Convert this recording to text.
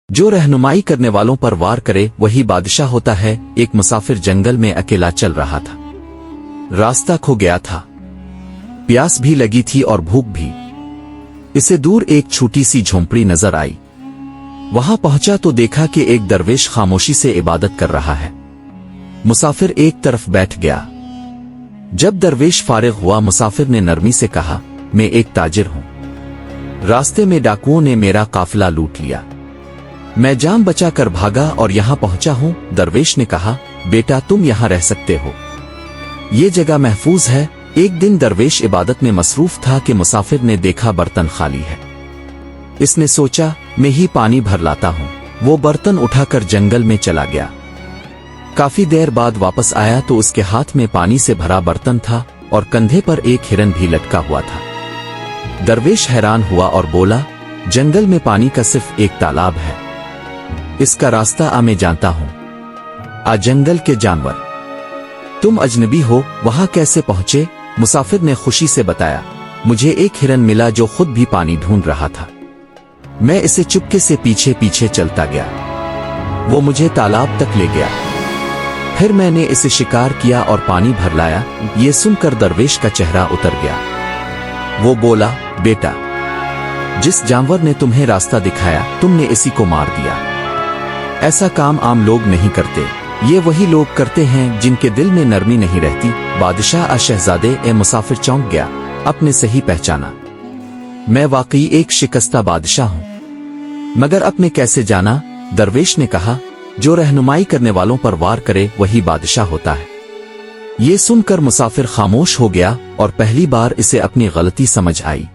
جو रहनुमाई करने वालों पर वार करे वही बादशाह होता है। एक मुसाफिर जंगल में अकेला चल रहा था। रास्ता खो गया था, प्यास भी लगी थी और भूख भी। इसे दूर एक छोटी सी झोंपड़ी नजर आई। वहां पहुंचा तो देखा कि एक दरवेश खामोशी से इबादत कर रहा है। मुसाफिर एक तरफ बैठ गया। जब दरवेश फारिग हुआ, मुसाफिर ने नरमी से कहा, मैं एक ताजिर हूं। रास्ते में डाकुओं ने मेरा काफिला लूट लिया। मैं जान बचा कर भागा और यहां पहुंचा हूं। दरवेश ने कहा, बेटा तुम यहां रह सकते हो, ये जगह महफूज है। एक दिन दरवेश इबादत में मसरूफ था कि मुसाफिर ने देखा बर्तन खाली है। इसने सोचा मैं ही पानी भर लाता हूं। वो बर्तन उठाकर जंगल में चला गया। काफी देर बाद वापस आया तो उसके हाथ में पानी से भरा बर्तन था और कंधे पर एक हिरन भी लटका हुआ था। दरवेश हैरान हुआ और बोला, जंगल में पानी का सिर्फ एक तालाब है, इसका रास्ता मैं जानता हूं। आ जंगल के जानवर, तुम अजनबी हो, वहां कैसे पहुंचे? मुसाफिर ने खुशी से बताया, मुझे एक हिरन मिला जो खुद भी पानी ढूंढ रहा था। मैं इसे चुपके से पीछे पीछे चलता गया। वो मुझे तालाब तक ले गया। फिर मैंने इसे शिकार किया और पानी भर लाया। ये सुनकर दरवेश का चेहरा उतर गया। वो बोला, बेटा, जिस जानवर ने तुम्हें रास्ता दिखाया तुमने इसी को मार दिया। ऐसा काम आम लोग नहीं करते, ये वही लोग करते हैं जिनके दिल में नरमी नहीं रहती। बादशाह शहजादे ए मुसाफिर चौंक गया, अपने से ही पहचाना, मैं वाकई एक शिकस्ता बादशाह हूं। मगर अपने कैसे जाना? दरवेश ने कहा, जो रहनुमाई करने वालों पर वार करे वही बादशाह होता है। ये सुनकर मुसाफिर खामोश हो गया और पहली बार इसे अपनी गलती समझ आई।